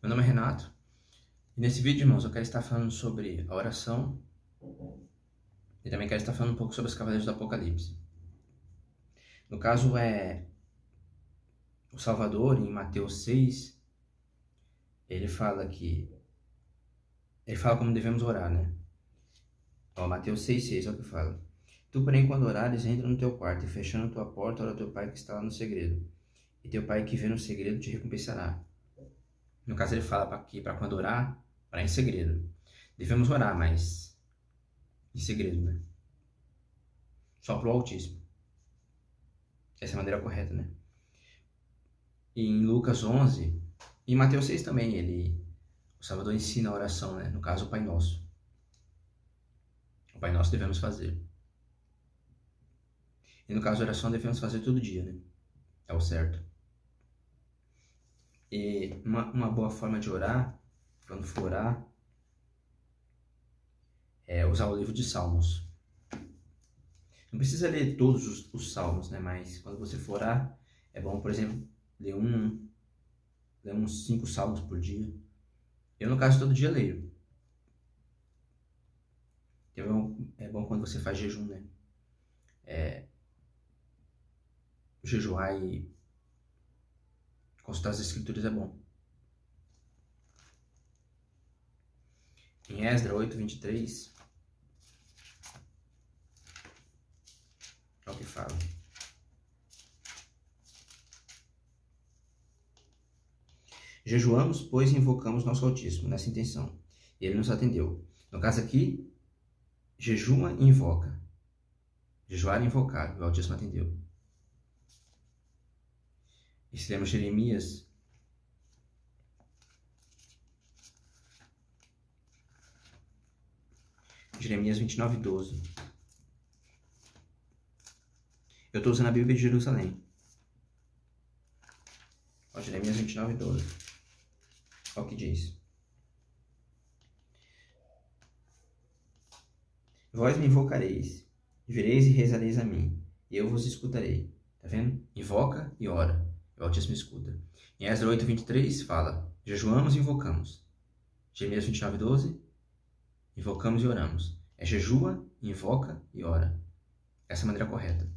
Meu nome é Renato e nesse vídeo, irmãos, eu quero estar falando sobre a oração e também quero estar falando um pouco sobre os Cavaleiros do Apocalipse. No caso, o Salvador, em Mateus 6, ele fala como devemos orar, né? Mateus 6,6 é o que fala. Tu, porém, quando orares, entra no teu quarto e fechando tua porta, ora ao teu pai que está lá no segredo. E teu pai que vê no segredo te recompensará. No caso, ele fala para quando orar, orar em segredo. Devemos orar, mas em segredo, né? Só pro Altíssimo. Essa é a maneira correta, né? E em Lucas 11, e em Mateus 6 também, o Salvador ensina a oração, né? No caso, o Pai Nosso. O Pai Nosso devemos fazer. E no caso, a oração devemos fazer todo dia, né? É o certo. E uma boa forma de orar, quando for orar, é usar o livro de Salmos. Não precisa ler todos os salmos, né? Mas quando você for orar, é bom, por exemplo, ler uns 5 salmos por dia. Eu, no caso, todo dia leio. É bom quando você faz jejum, né? Jejuar e consultar as escrituras é bom. Em Esdras 8:23, é o que fala. Jejuamos, pois invocamos nosso Altíssimo nessa intenção, e ele nos atendeu. No caso aqui, jejuma e invoca. Jejuar e invocar, o Altíssimo atendeu. E se lemos Jeremias 29:12. Eu estou usando a Bíblia de Jerusalém. Jeremias 29:12. Olha o que diz. Vós me invocareis, vireis e rezareis a mim, e eu vos escutarei. Tá vendo? Invoca e ora, o Altíssimo escuta. Em Esdras 8:23 fala, jejuamos e invocamos. Jeremias 29:12, invocamos e oramos. É jejua, invoca e ora. Essa é a maneira correta.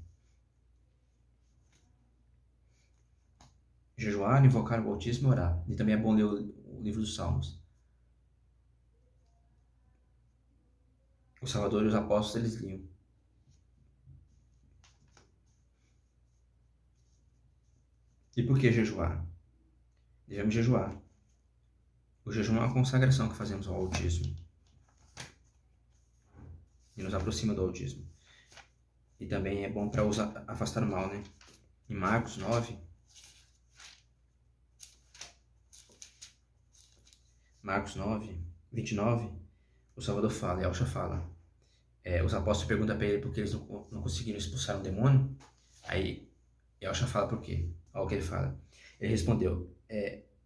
Jejuar, invocar o Altíssimo e orar. E também é bom ler o livro dos Salmos. O Salvador e os apóstolos, eles liam. E por que jejuar? Devemos jejuar. O jejum é uma consagração que fazemos ao Altíssimo. E nos aproxima do Altíssimo. E também é bom para afastar o mal, né? Em Marcos 9:29, o Salvador fala, Yahshua fala. Os apóstolos perguntam para ele por que eles não conseguiram expulsar um demônio. Aí Yahshua fala por quê. Olha o que ele fala. Ele respondeu,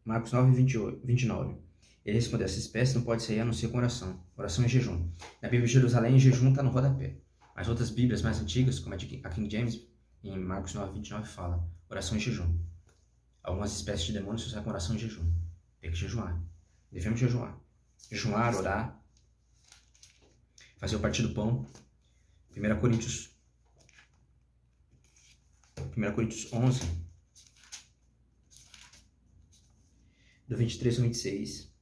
Marcos 9:29. Ele respondeu, essa espécie não pode sair a não ser com oração. Oração e jejum. Na Bíblia de Jerusalém, jejum está no rodapé. Mas outras Bíblias mais antigas, como a King James, em Marcos 9:29 fala, oração e jejum. Algumas espécies de demônios se usam com oração e jejum. Tem que jejuar. Devemos jejuar. Jejuar, orar, fazer o partir do pão. 1 Coríntios 11, do 23 ao 26,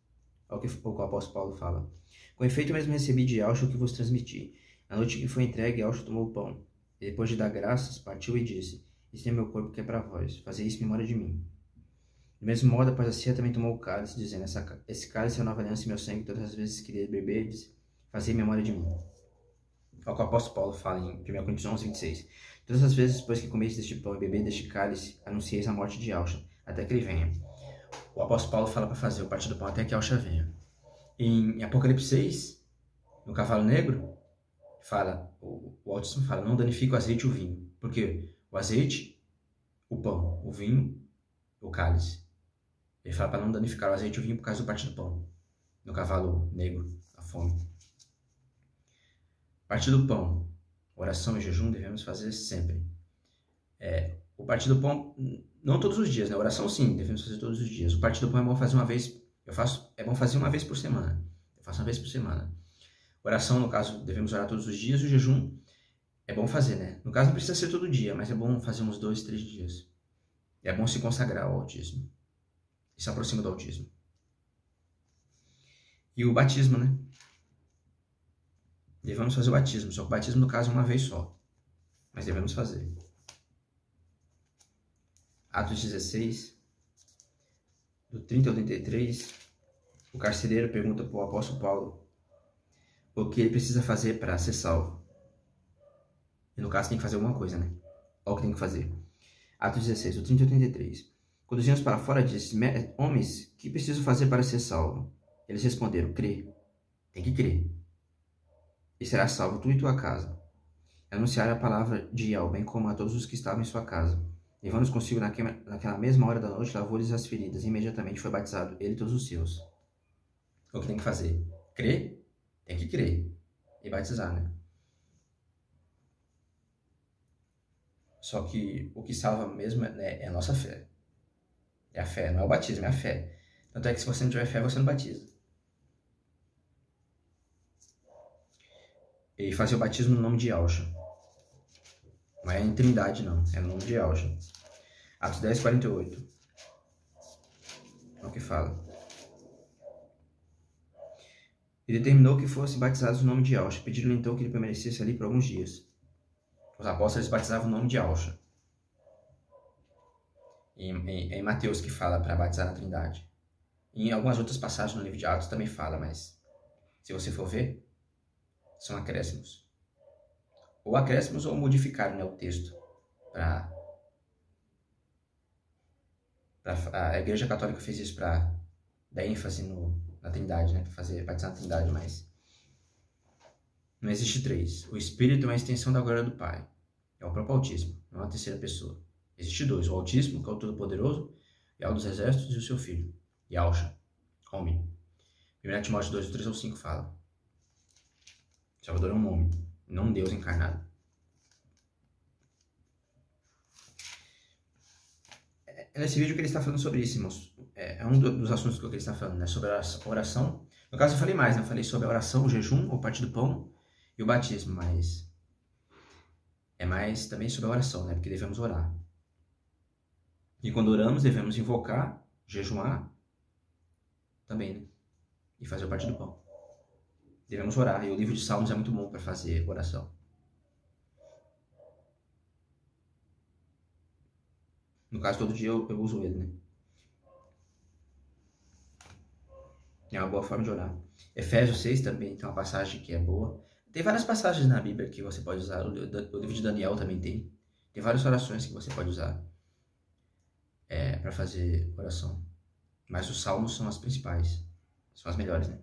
é o que o apóstolo Paulo fala. Com efeito, eu mesmo recebi de Yahshua o que vos transmiti. Na noite que foi entregue, Yahshua tomou o pão. E depois de dar graças, partiu e disse, este é meu corpo que é para vós. Fazei isso em memória de mim. Do mesmo modo, após a ceia, também tomou o cálice, dizendo, esse cálice é a nova aliança em meu sangue, todas as vezes que beberdes, fazei em memória de mim. É o que o apóstolo Paulo fala em 1 Coríntios 11:26. Todas as vezes, depois que comeis deste pão e beber deste cálice, anuncieis a morte de Yahshua, até que ele venha. O apóstolo Paulo fala para fazer o partir do pão até que Yahshua venha. Em Apocalipse 6, no cavalo negro, fala, o Altíssimo fala, não danifique o azeite e o vinho. Porque o azeite, o pão, o vinho, o cálice. Ele fala para não danificar o azeite e o vinho por causa do partir do pão. No cavalo negro, a fome. Partir do pão, oração e jejum devemos fazer sempre. O partir do pão, não todos os dias, né? Oração sim, devemos fazer todos os dias. O partir do pão é bom fazer uma vez É bom fazer uma vez por semana. Eu faço uma vez por semana. Oração, no caso, devemos orar todos os dias. O jejum é bom fazer, né? No caso, não precisa ser todo dia, mas é bom fazer uns 2, 3 dias. É bom se consagrar ao autismo. E se aproxima do autismo. E o batismo, né? Devemos fazer o batismo. Só que o batismo, no caso, é uma vez só. Mas devemos fazer. Atos 16, do 30 ao 33, o carcereiro pergunta para o apóstolo Paulo o que ele precisa fazer para ser salvo. E no caso tem que fazer alguma coisa, né? Olha o que tem que fazer. Atos 16, do 30 ao 33. Conduzindo-os para fora, disse: homens, que preciso fazer para ser salvo? Eles responderam: crê. Tem que crer. E será salvo tu e tua casa. Anunciaram a palavra de El, bem como a todos os que estavam em sua casa. Levando-os consigo naquela mesma hora da noite, lavou-lhes as feridas. E imediatamente foi batizado, ele e todos os seus. O que tem que fazer? Crer? Tem que crer. E batizar, né? Só que o que salva mesmo é a nossa fé. É a fé, não é o batismo, é a fé. Tanto é que se você não tiver fé, você não batiza. E fazer o batismo no nome de Yahshua. Não é em Trindade, não. É no nome de Yahshua. Atos 10, 48. É o que fala. E determinou que fossem batizados no nome de Yahshua. Pediram-lhe então que ele permanecesse ali por alguns dias. Os apóstolos batizavam no nome de Yahshua. É em Mateus que fala para batizar na Trindade. E em algumas outras passagens no livro de Atos também fala, mas se você for ver, são acréscimos. Ou acréscimos ou modificaram, né, o texto. A Igreja Católica fez isso para dar ênfase na Trindade, né? Para fazer batizar na Trindade, mas não existe três. O Espírito é uma extensão da glória do Pai. É o próprio autismo, não é uma terceira pessoa. Existe dois. O autismo, que é o Todo-Poderoso, Yahweh dos Exércitos, e o seu filho, Yahshua, homem. 1 Timóteo 2, 3 ao 5 fala. Salvador é um homem, não um Deus encarnado. É nesse vídeo que ele está falando sobre isso, irmãos. É um dos assuntos que ele está falando, né? Sobre a oração. No caso, eu falei mais, né? Eu falei sobre a oração, o jejum, o partir do pão e o batismo, mas é mais também sobre a oração, né? Porque devemos orar. E quando oramos, devemos invocar, jejuar também, né? E fazer o partir do pão. Devemos orar. E o livro de Salmos é muito bom para fazer oração. No caso, todo dia eu uso ele, né? É uma boa forma de orar. Efésios 6 também tem uma passagem que é boa. Tem várias passagens na Bíblia que você pode usar. O livro de Daniel também tem. Tem várias orações que você pode usar para fazer oração. Mas os salmos são as principais. São as melhores, né?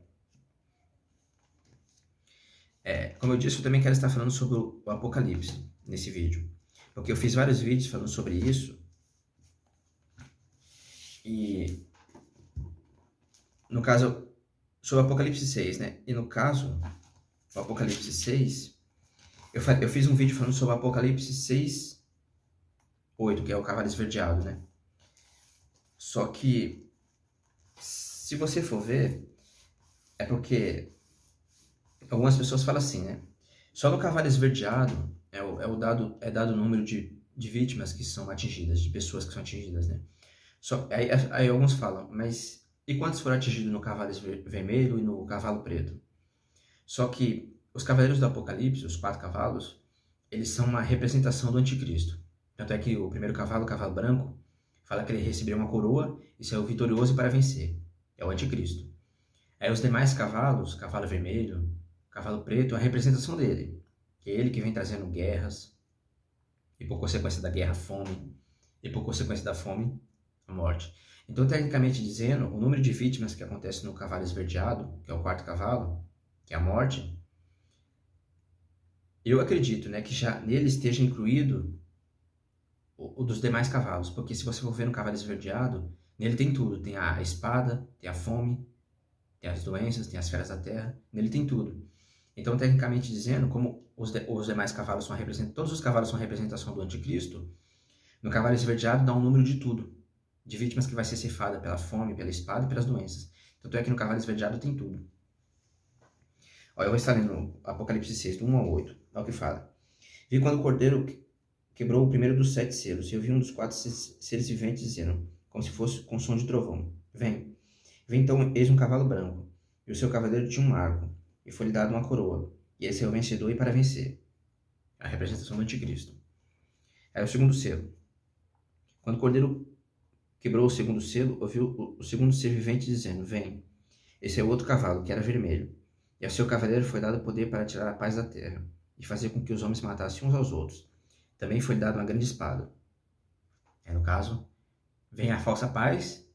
Como eu disse, eu também quero estar falando sobre o Apocalipse nesse vídeo. Porque eu fiz vários vídeos falando sobre isso. E no caso, sobre o Apocalipse 6, né? E no caso, o Apocalipse 6, eu fiz um vídeo falando sobre o Apocalipse 6, 8, que é o cavalo esverdeado, né? Só que, se você for ver, é porque algumas pessoas falam assim, né? Só no cavalo esverdeado é dado o número de vítimas que são atingidas, de pessoas que são atingidas, né? Aí alguns falam, mas e quantos foram atingidos no cavalo vermelho e no cavalo preto? Só que os cavaleiros do Apocalipse, os 4 cavalos, eles são uma representação do anticristo. Tanto é que o primeiro cavalo, o cavalo branco, fala que ele recebeu uma coroa e saiu vitorioso para vencer. É o anticristo. Aí os demais cavalos, cavalo vermelho, cavalo preto, é a representação dele. Que é ele que vem trazendo guerras, e por consequência da guerra, fome, e por consequência da fome, a morte. Então, tecnicamente dizendo, o número de vítimas que acontece no cavalo esverdeado, que é o 4º cavalo, que é a morte, eu acredito, né, que já nele esteja incluído o dos demais cavalos, porque se você for ver no cavalo esverdeado, nele tem tudo, tem a espada, tem a fome, tem as doenças, tem as feras da terra, nele tem tudo. Então, tecnicamente dizendo, como os demais cavalos são todos os cavalos são a representação do anticristo, no cavalo esverdeado dá um número de tudo, de vítimas que vai ser ceifada pela fome, pela espada e pelas doenças. Tanto é que no cavalo esverdeado tem tudo. Ó, eu vou estar lendo Apocalipse 6, do 1 ao 8. Olha o que fala. Vi quando o cordeiro quebrou o primeiro dos 7 selos, e eu vi um dos 4 seres viventes dizendo, como se fosse com som de trovão: Vem. Vem então, eis um cavalo branco, e o seu cavaleiro tinha um arco, e foi-lhe dado uma coroa, e ele saiu vencedor e para vencer. A representação do anticristo. Aí o segundo selo. Quando o cordeiro quebrou o segundo selo, ouviu o segundo ser vivente dizendo: Vem. Esse é o outro cavalo, que era vermelho, e ao seu cavaleiro foi dado poder para tirar a paz da terra, e fazer com que os homens matassem uns aos outros. Também foi dado uma grande espada. No caso, vem a falsa paz,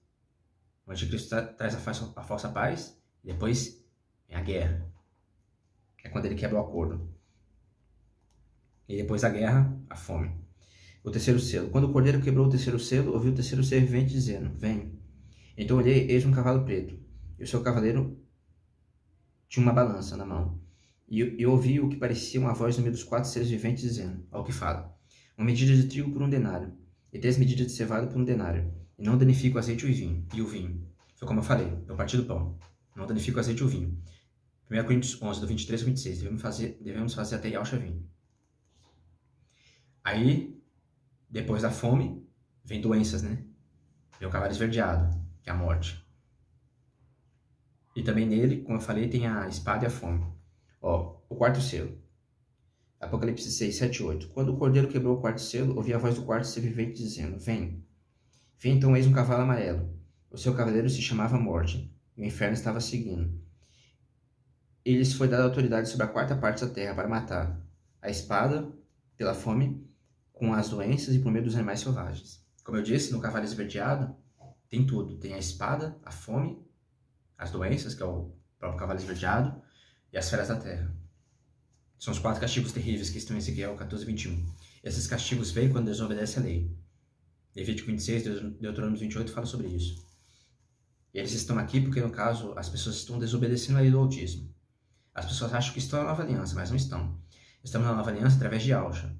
o anticristo traz a falsa paz, e depois vem a guerra. É quando ele quebra o acordo. E depois da guerra, a fome. O terceiro selo. Quando o cordeiro quebrou o terceiro selo, ouviu o terceiro ser vivente dizendo: Vem. Então olhei, eis um cavalo preto, e o seu cavaleiro tinha uma balança na mão. E eu ouvi o que parecia uma voz no meio dos 4 seres viventes dizendo, ao que fala: Uma medida de trigo por 1 denário, e 10 medidas de cevada por 1 denário, e não danifica o azeite e o vinho. Foi como eu falei, eu parti do pão. Não danifica o azeite e o vinho. 1 Coríntios 11, do 23 ao 26, devemos fazer até Yalcha vir. Aí, depois da fome, vem doenças, né? Vem o cavalo esverdeado, que é a morte. E também nele, como eu falei, tem a espada e a fome. Ó, o quarto selo. Apocalipse 6, 7 e 8. Quando o cordeiro quebrou o quarto selo, ouvi a voz do quarto ser vivente dizendo: Vem. Vem então, eis um cavalo amarelo. O seu cavaleiro se chamava Morte, e o inferno estava seguindo. E lhes foi dada autoridade sobre a quarta parte da terra para matar a espada, pela fome, com as doenças e por meio dos animais selvagens. Como eu disse, no cavalo esverdeado tem tudo. Tem a espada, a fome, as doenças, que é o próprio cavalo esverdeado, e as feras da terra. São os 4 castigos terríveis que estão em Ezequiel 14, 21. Esses castigos vêm quando desobedece a lei. Levítico 26, Deuteronômio 28 fala sobre isso. E eles estão aqui porque, no caso, as pessoas estão desobedecendo a lei do Altíssimo. As pessoas acham que estão na nova aliança, mas não estão. Estamos na nova aliança através de Yalcha.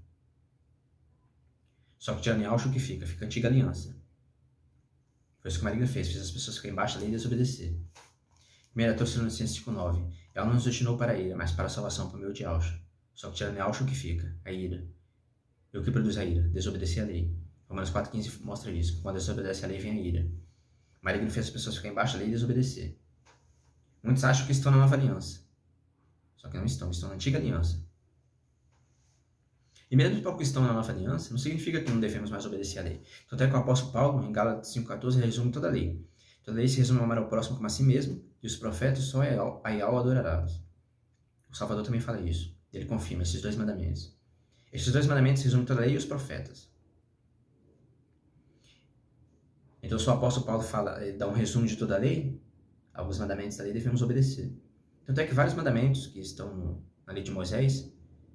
Só que tirando Yalcha, o que fica? Fica a antiga aliança. Foi isso que o maligno fez as pessoas ficarem embaixo da lei e desobedecer. 1 Tessalonicenses 5:9. Ela não nos destinou para a ira, mas para a salvação por meio de Yalcha. Só que tirando Yalcha, o que fica? A ira. E o que produz a ira? Desobedecer a lei. Romanos 4,15 mostra isso. Quando desobedece a lei, vem a ira. O maligno fez as pessoas ficarem embaixo da lei e desobedecer. Muitos acham que estão na nova aliança. Só que não estão na antiga aliança. E mesmo porque estão na nova aliança, não significa que não devemos mais obedecer à lei. Tanto é que o apóstolo Paulo, em Gálatas 5,14, resume toda a lei. Toda a lei se resume a amar ao próximo como a si mesmo, e os profetas só a Yahweh adorarás. O Salvador também fala isso. Ele confirma esses 2 mandamentos. Esses 2 mandamentos resumem toda a lei e os profetas. Então, se o apóstolo Paulo dá um resumo de toda a lei, alguns mandamentos da lei devemos obedecer. Tanto é que vários mandamentos que estão na lei de Moisés,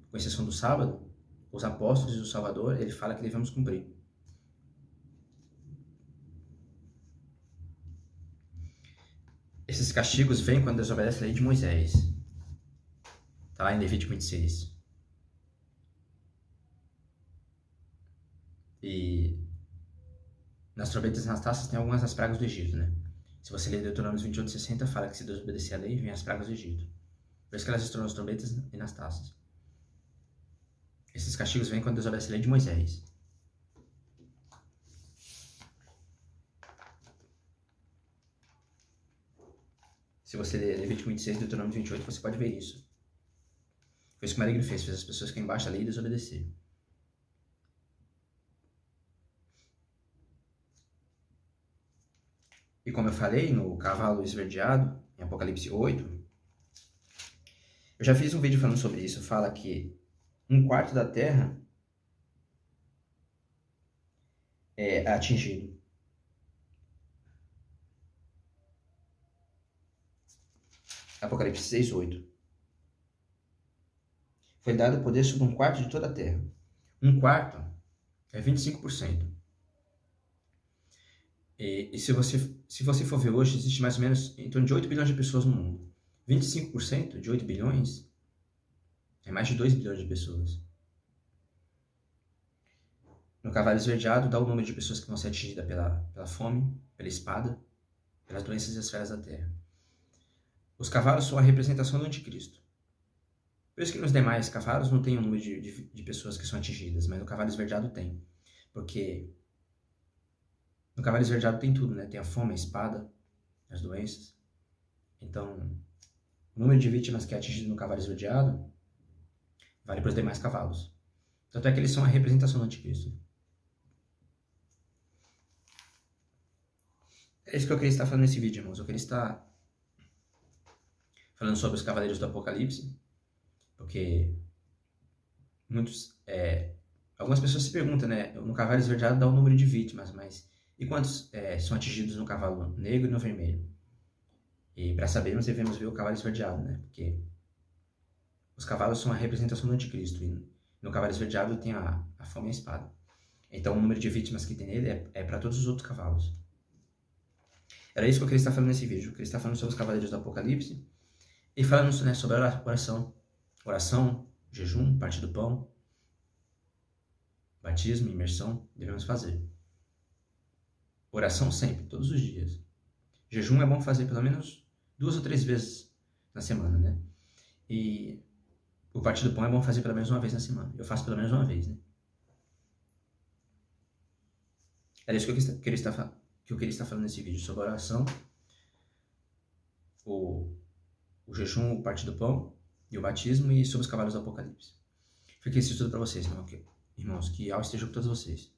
com exceção do sábado, os apóstolos e o Salvador, ele fala que devemos cumprir. Esses castigos vêm quando desobedece a lei de Moisés. Está lá em Levítico 26. E nas trombetas e nas taças tem algumas das pragas do Egito, né? Se você ler Deuteronômio 28:60, fala que se desobedecer a lei, vem as pragas do Egito. Por isso que elas estão nas trombetas e nas taças. Esses castigos vêm quando desobedece a lei de Moisés. Se você ler Levítico 26 e Deuteronômio 28, você pode ver isso. Foi isso que o maligno fez as pessoas ficarem embaixo da lei e desobedecer. E como eu falei, no cavalo esverdeado, em Apocalipse 8, eu já fiz um vídeo falando sobre isso. Fala que 1/4 da terra é atingido. Apocalipse 6:8. Foi dado poder sobre 1/4 de toda a terra. 1/4 é 25%. E se você for ver hoje, existe mais ou menos em torno de 8 bilhões de pessoas no mundo. 25% de 8 bilhões é mais de 2 bilhões de pessoas. No cavalo esverdeado, dá o número de pessoas que vão ser atingidas pela fome, pela espada, pelas doenças e as feras da terra. Os cavalos são a representação do anticristo. Por isso que nos demais cavalos não tem o número de pessoas que são atingidas, mas no cavalo esverdeado tem. Porque no cavalo esverdeado tem tudo, né? Tem a fome, a espada, as doenças. Então, o número de vítimas que é atingido no cavalo esverdeado vale para os demais cavalos. Tanto é que eles são a representação do anticristo. É isso que eu queria estar falando nesse vídeo, irmãos. Eu queria estar falando sobre os cavaleiros do Apocalipse, porque algumas pessoas se perguntam, né? No cavalo esverdeado dá o número de vítimas, mas e quantos são atingidos no cavalo negro e no vermelho? E para sabermos, devemos ver o cavalo esverdeado, né? Porque os cavalos são a representação do anticristo, e no cavalo esverdeado tem a fome e a espada. Então o número de vítimas que tem nele é para todos os outros cavalos. Era isso que eu queria estar falando nesse vídeo. Eu queria estar falando sobre os cavaleiros do Apocalipse e falando, né, sobre a oração, jejum, partir do pão, batismo, imersão, devemos fazer. Oração sempre, todos os dias. Jejum é bom fazer pelo menos 2 ou 3 vezes na semana, né? E o partir do pão é bom fazer pelo menos uma vez na semana. Eu faço pelo menos uma vez, né? Era isso que eu queria estar falando nesse vídeo, sobre a oração, o jejum, o partir do pão e o batismo, e sobre os cavalos do Apocalipse. Fiquei isso tudo para vocês, irmãos. Que ao esteja com todos vocês.